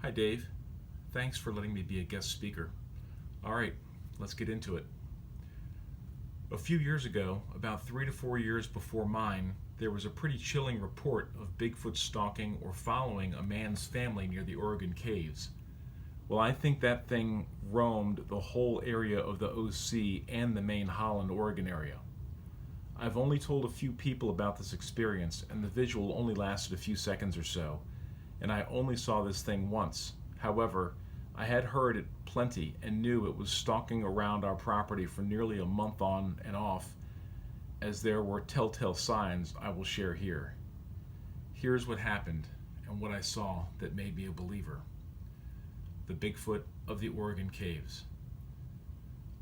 Hi, Dave. Thanks for letting me be a guest speaker. All right, let's get into it. A few years ago, about 3 to 4 years before mine, there was a pretty chilling report of Bigfoot stalking or following a man's family near the Oregon caves. Well, I think that thing roamed the whole area of the OC and the main Holland, Oregon area. I've only told a few people about this experience, and the visual only lasted a few seconds or so, and I only saw this thing once. However, I had heard it plenty and knew it was stalking around our property for nearly a month on and off, as there were telltale signs I will share here. Here's what happened and what I saw that made me a believer. The Bigfoot of the Oregon caves.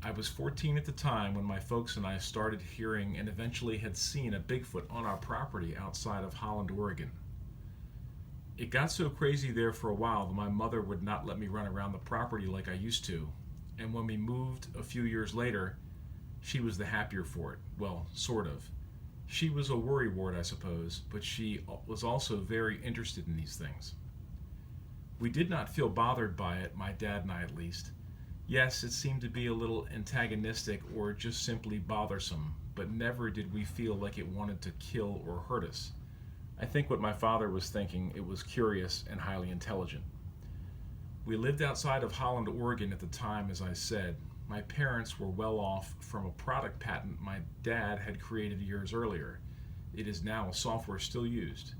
I was 14 at the time when my folks and I started hearing and eventually had seen a Bigfoot on our property outside of Holland, Oregon. It got so crazy there for a while that my mother would not let me run around the property like I used to, and when we moved a few years later, she was the happier for it. Well, sort of. She was a worrywart, I suppose, but she was also very interested in these things. We did not feel bothered by it, my dad and I at least. Yes, it seemed to be a little antagonistic or just simply bothersome, but never did we feel like it wanted to kill or hurt us. I think what my father was thinking, it was curious and highly intelligent. We lived outside of Holland, Oregon at the time, as I said. My parents were well off from a product patent my dad had created years earlier. It is now a software still used.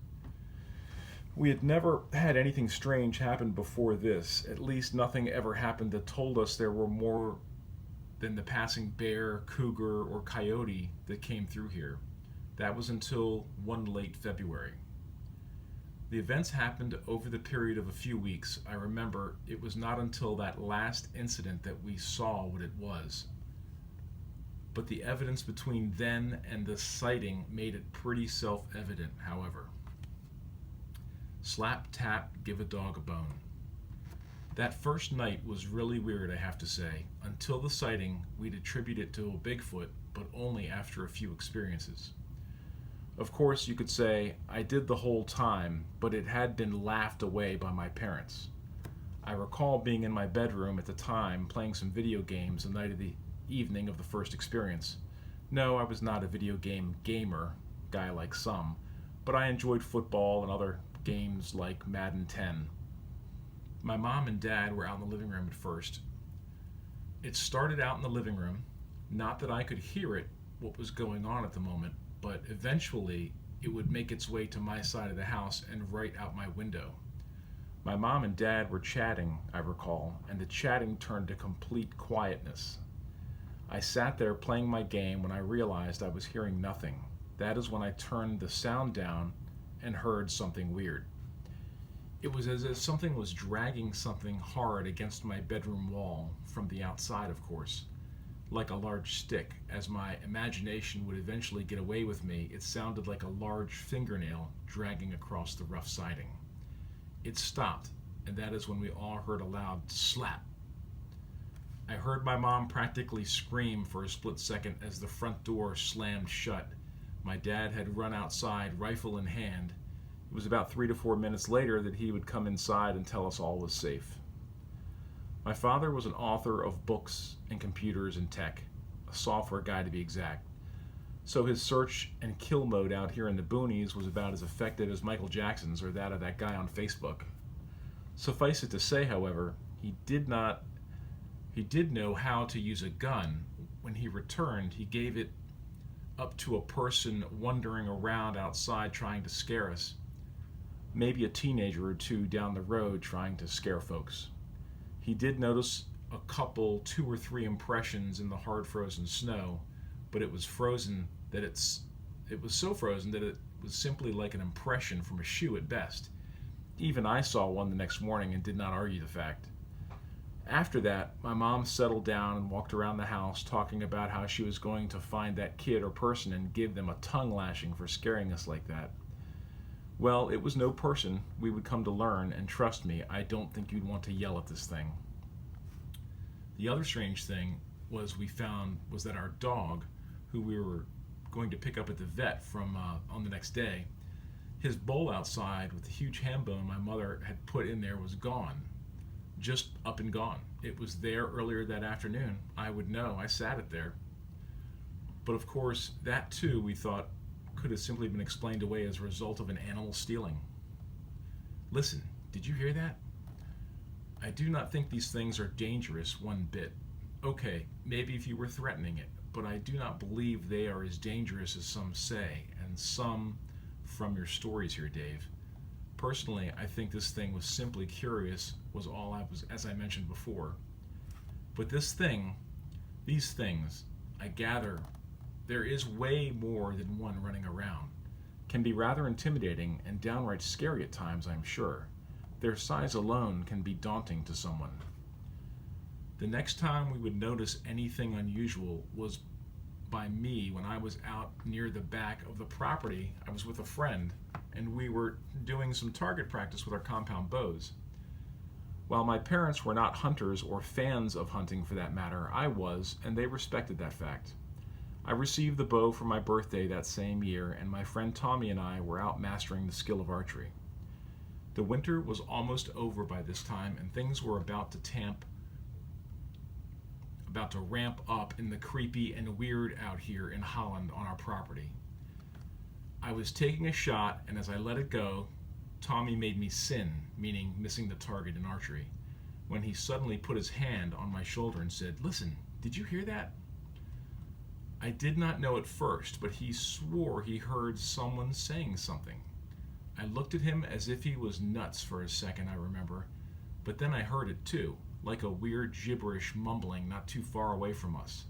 We had never had anything strange happen before this. At least nothing ever happened that told us there were more than the passing bear, cougar, or coyote that came through here. That was until one late February. The events happened over the period of a few weeks. I remember it was not until that last incident that we saw what it was. But the evidence between then and the sighting made it pretty self-evident, however. Slap, tap, give a dog a bone. That first night was really weird, I have to say. Until the sighting, we'd attribute it to a Bigfoot, but only after a few experiences. Of course, you could say, I did the whole time, but it had been laughed away by my parents. I recall being in my bedroom at the time, playing some video games the night of the evening of the first experience. No, I was not a video game gamer, guy like some, but I enjoyed football and other games like Madden 10. My mom and dad were out in the living room at first. It started out in the living room, not that I could hear it, what was going on at the moment, but eventually it would make its way to my side of the house and right out my window. My mom and dad were chatting, I recall, and the chatting turned to complete quietness. I sat there playing my game when I realized I was hearing nothing. That is when I turned the sound down and heard something weird. It was as if something was dragging something hard against my bedroom wall, from the outside, of course. Like a large stick. As my imagination would eventually get away with me, it sounded like a large fingernail dragging across the rough siding. It stopped, and that is when we all heard a loud slap. I heard my mom practically scream for a split second as the front door slammed shut. My dad had run outside, rifle in hand. It was about 3 to 4 minutes later that he would come inside and tell us all was safe. My father was an author of books and computers and tech, a software guy to be exact. So his search and kill mode out here in the boonies was about as effective as Michael Jackson's or that of that guy on Facebook. Suffice it to say, however, he did know how to use a gun. When he returned, he gave it up to a person wandering around outside trying to scare us. Maybe a teenager or two down the road trying to scare folks. He did notice a couple, 2 or 3 impressions in the hard frozen snow, but it was frozen that it was so frozen that it was simply like an impression from a shoe at best. Even I saw one the next morning and did not argue the fact. After that, my mom settled down and walked around the house talking about how she was going to find that kid or person and give them a tongue lashing for scaring us like that. Well, it was no person, we would come to learn, and trust me, I don't think you'd want to yell at this thing. The other strange thing was that our dog, who we were going to pick up at the vet from on the next day, his bowl outside with the huge ham bone my mother had put in there was gone. just up and gone. It was there earlier that afternoon. I would know. I sat it there. But of course, that too, we thought, could have simply been explained away as a result of an animal stealing. Listen, did you hear that? I do not think these things are dangerous one bit. Okay, maybe if you were threatening it, but I do not believe they are as dangerous as some say, and some from your stories here, Dave. Personally, I think this thing was simply curious, was all I was, as I mentioned before. But these things, I gather, there is way more than one running around. Can be rather intimidating and downright scary at times, I'm sure. Their size alone can be daunting to someone. The next time we would notice anything unusual was by me when I was out near the back of the property. I was with a friend, and we were doing some target practice with our compound bows. While my parents were not hunters or fans of hunting for that matter, I was, and they respected that fact. I received the bow for my birthday that same year, and my friend Tommy and I were out mastering the skill of archery. The winter was almost over by this time, and things were about to ramp up in the creepy and weird out here in Holland on our property. I was taking a shot, and as I let it go, Tommy made me sin, meaning missing the target in archery, when he suddenly put his hand on my shoulder and said, "Listen, did you hear that?" I did not know at first, but he swore he heard someone saying something. I looked at him as if he was nuts for a second, I remember, but then I heard it too, like a weird gibberish mumbling not too far away from us.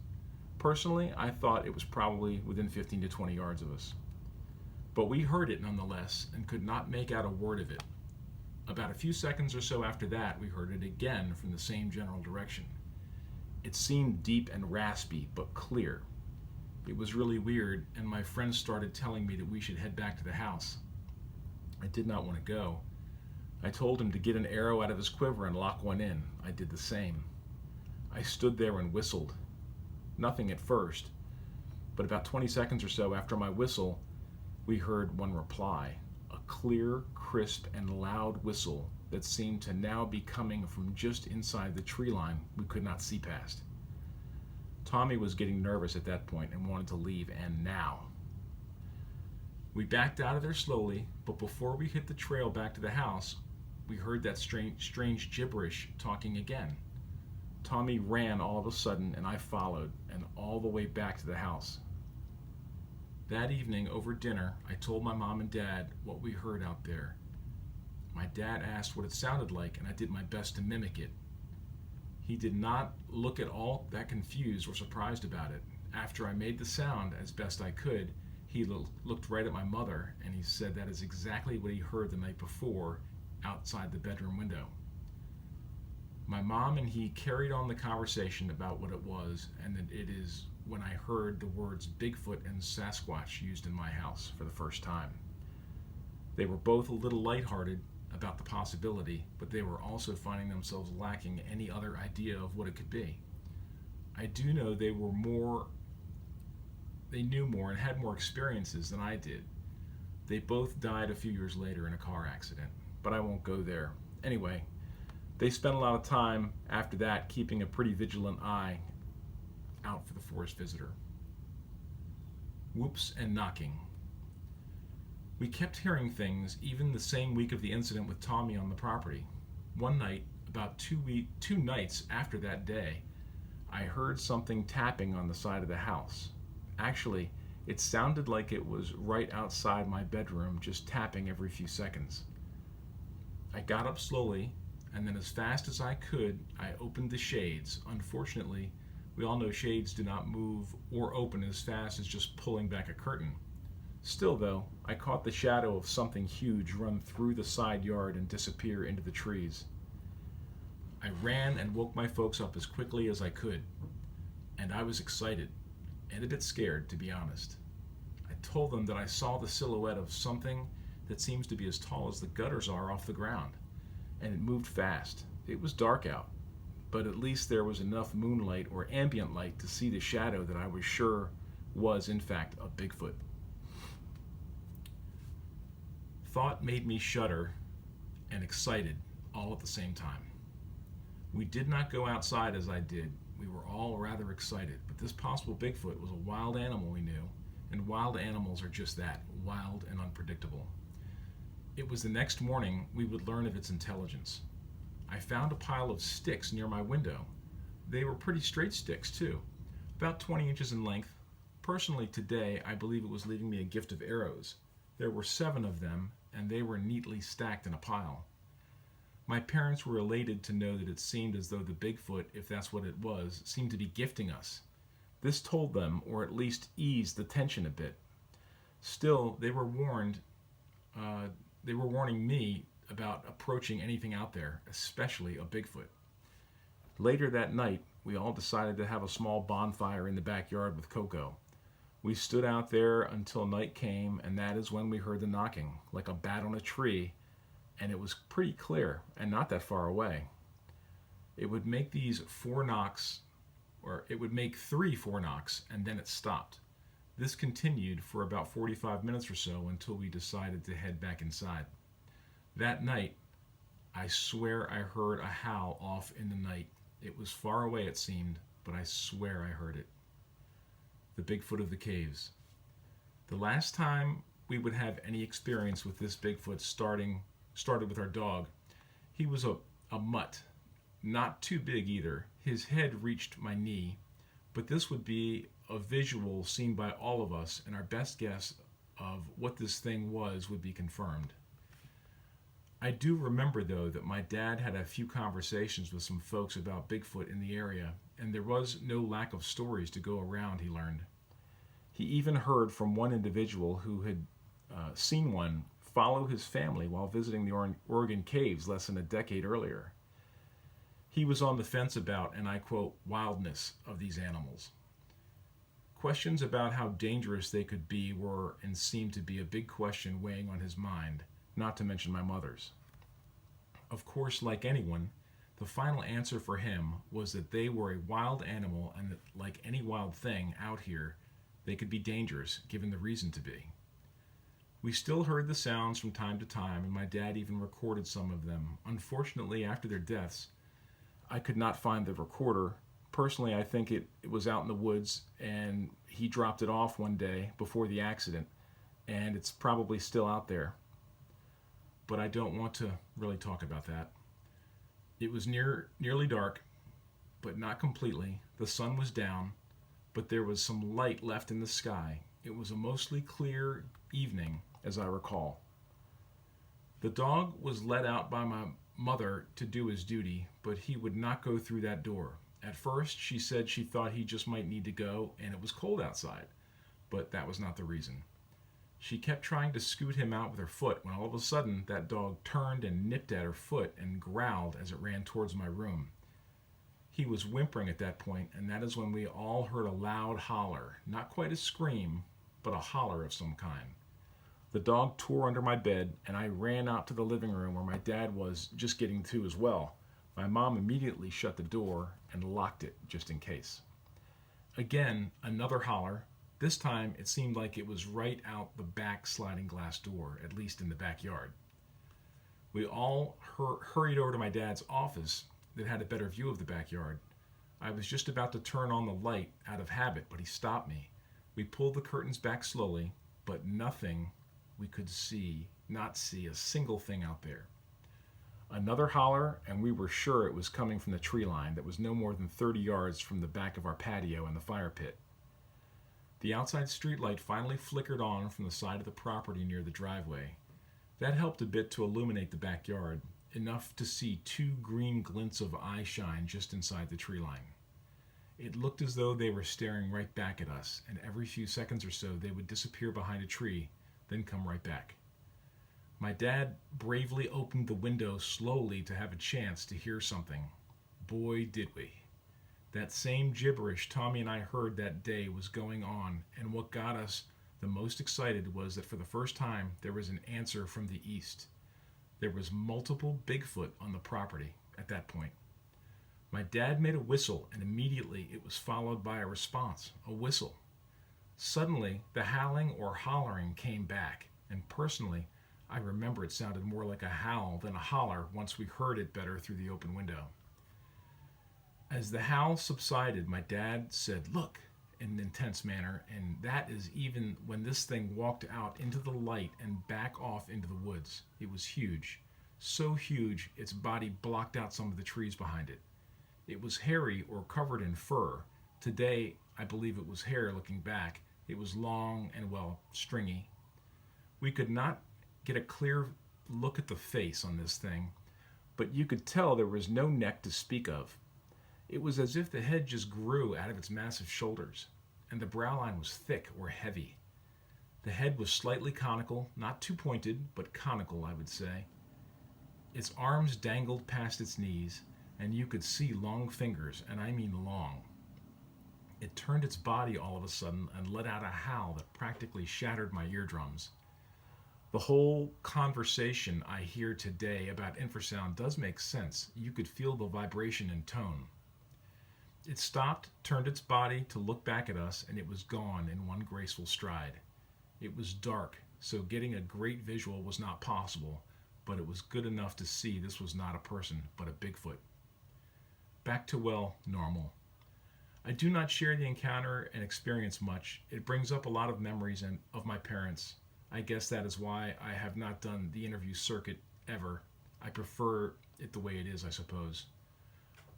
Personally, I thought it was probably within 15 to 20 yards of us. But we heard it nonetheless and could not make out a word of it. About a few seconds or so after that, we heard it again from the same general direction. It seemed deep and raspy, but clear. It was really weird, and my friend started telling me that we should head back to the house. I did not want to go. I told him to get an arrow out of his quiver and lock one in. I did the same. I stood there and whistled. Nothing at first, but about 20 seconds or so after my whistle, we heard one reply, a clear, crisp, and loud whistle that seemed to now be coming from just inside the tree line we could not see past. Tommy was getting nervous at that point and wanted to leave, and now. We backed out of there slowly, but before we hit the trail back to the house, we heard that strange gibberish talking again. Tommy ran all of a sudden, and I followed, and all the way back to the house. That evening, over dinner, I told my mom and dad what we heard out there. My dad asked what it sounded like, and I did my best to mimic it. He did not look at all that confused or surprised about it. After I made the sound as best I could, he looked right at my mother, and he said that is exactly what he heard the night before outside the bedroom window. My mom and he carried on the conversation about what it was, and that it is when I heard the words Bigfoot and Sasquatch used in my house for the first time. They were both a little lighthearted about the possibility, but they were also finding themselves lacking any other idea of what it could be. I do know they knew more and had more experiences than I did. They both died a few years later in a car accident, but I won't go there. Anyway, they spent a lot of time after that keeping a pretty vigilant eye out for the forest visitor. Whoops and knocking. We kept hearing things even the same week of the incident with Tommy on the property. One night, about two nights after that day, I heard something tapping on the side of the house. Actually, it sounded like it was right outside my bedroom, just tapping every few seconds. I got up slowly, and then as fast as I could, I opened the shades. Unfortunately, we all know shades do not move or open as fast as just pulling back a curtain. Still, though, I caught the shadow of something huge run through the side yard and disappear into the trees. I ran and woke my folks up as quickly as I could, and I was excited, and a bit scared, to be honest. I told them that I saw the silhouette of something that seems to be as tall as the gutters are off the ground, and it moved fast. It was dark out, but at least there was enough moonlight or ambient light to see the shadow that I was sure was, in fact, a Bigfoot. Thought made me shudder and excited all at the same time. We did not go outside as I did. We were all rather excited, but this possible Bigfoot was a wild animal we knew, and wild animals are just that, wild and unpredictable. It was the next morning we would learn of its intelligence. I found a pile of sticks near my window. They were pretty straight sticks, too, about 20 inches in length. Personally, today, I believe it was leaving me a gift of arrows. There were 7 of them, and they were neatly stacked in a pile. My parents were elated to know that it seemed as though the Bigfoot, if that's what it was, seemed to be gifting us. This told them, or at least eased the tension a bit. Still, they were warning me about approaching anything out there, especially a Bigfoot. Later that night, we all decided to have a small bonfire in the backyard with Coco. We stood out there until night came, and that is when we heard the knocking, like a bat on a tree, and it was pretty clear and not that far away. It would make 3 4 knocks, and then it stopped. This continued for about 45 minutes or so until we decided to head back inside. That night, I swear I heard a howl off in the night. It was far away, it seemed, but I swear I heard it. The Bigfoot of the caves. The last time we would have any experience with this Bigfoot started with our dog. He was a mutt, not too big either. His head reached my knee, but this would be a visual seen by all of us, and our best guess of what this thing was would be confirmed. I do remember, though, that my dad had a few conversations with some folks about Bigfoot in the area, and there was no lack of stories to go around, he learned. He even heard from one individual who had seen one follow his family while visiting the Oregon caves less than a decade earlier. He was on the fence about, and I quote, wildness of these animals. Questions about how dangerous they could be were and seemed to be a big question weighing on his mind, not to mention my mother's. Of course, like anyone, the final answer for him was that they were a wild animal and that, like any wild thing out here, they could be dangerous, given the reason to be. We still heard the sounds from time to time, and my dad even recorded some of them. Unfortunately, after their deaths, I could not find the recorder. Personally, I think it was out in the woods, and he dropped it off one day before the accident, and it's probably still out there. But I don't want to really talk about that. It was nearly dark, but not completely. The sun was down, but there was some light left in the sky. It was a mostly clear evening, as I recall. The dog was let out by my mother to do his duty, but he would not go through that door. At first, she said she thought he just might need to go, and it was cold outside, but that was not the reason. She kept trying to scoot him out with her foot when all of a sudden that dog turned and nipped at her foot and growled as it ran towards my room. He was whimpering at that point, and that is when we all heard a loud holler, not quite a scream, but a holler of some kind. The dog tore under my bed, and I ran out to the living room where my dad was just getting to as well. My mom immediately shut the door and locked it just in case. Again, another holler. This time, it seemed like it was right out the back sliding glass door, at least in the backyard. We all hurried over to my dad's office that had a better view of the backyard. I was just about to turn on the light out of habit, but he stopped me. We pulled the curtains back slowly, but nothing we could not see a single thing out there. Another holler, and we were sure it was coming from the tree line that was no more than 30 yards from the back of our patio and the fire pit. The outside streetlight finally flickered on from the side of the property near the driveway. That helped a bit to illuminate the backyard, enough to see 2 green glints of eye shine just inside the tree line. It looked as though they were staring right back at us, and every few seconds or so they would disappear behind a tree, then come right back. My dad bravely opened the window slowly to have a chance to hear something. Boy, did we. That same gibberish Tommy and I heard that day was going on, and what got us the most excited was that for the first time there was an answer from the east. There was multiple Bigfoot on the property at that point. My dad made a whistle, and immediately it was followed by a response, a whistle. Suddenly, the howling or hollering came back, and personally, I remember it sounded more like a howl than a holler once we heard it better through the open window. As the howl subsided, my dad said, "Look," in an intense manner, and that is even when this thing walked out into the light and back off into the woods. It was huge. So huge, its body blocked out some of the trees behind it. It was hairy or covered in fur. Today, I believe it was hair looking back. It was long and, well, stringy. We could not get a clear look at the face on this thing, but you could tell there was no neck to speak of. It was as if the head just grew out of its massive shoulders, and the brow line was thick or heavy. The head was slightly conical, not too pointed, but conical, I would say. Its arms dangled past its knees, and you could see long fingers, and I mean long. It turned its body all of a sudden and let out a howl that practically shattered my eardrums. The whole conversation I hear today about infrasound does make sense. You could feel the vibration and tone. It stopped, turned its body to look back at us, and it was gone in one graceful stride. It was dark, so getting a great visual was not possible, but it was good enough to see this was not a person, but a Bigfoot. Back to, well, normal. I do not share the encounter and experience much. It brings up a lot of memories of my parents. I guess that is why I have not done the interview circuit ever. I prefer it the way it is, I suppose.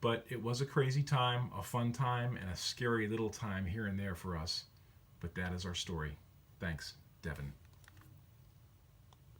But it was a crazy time, a fun time, and a scary little time here and there for us. But that is our story. Thanks, Devin.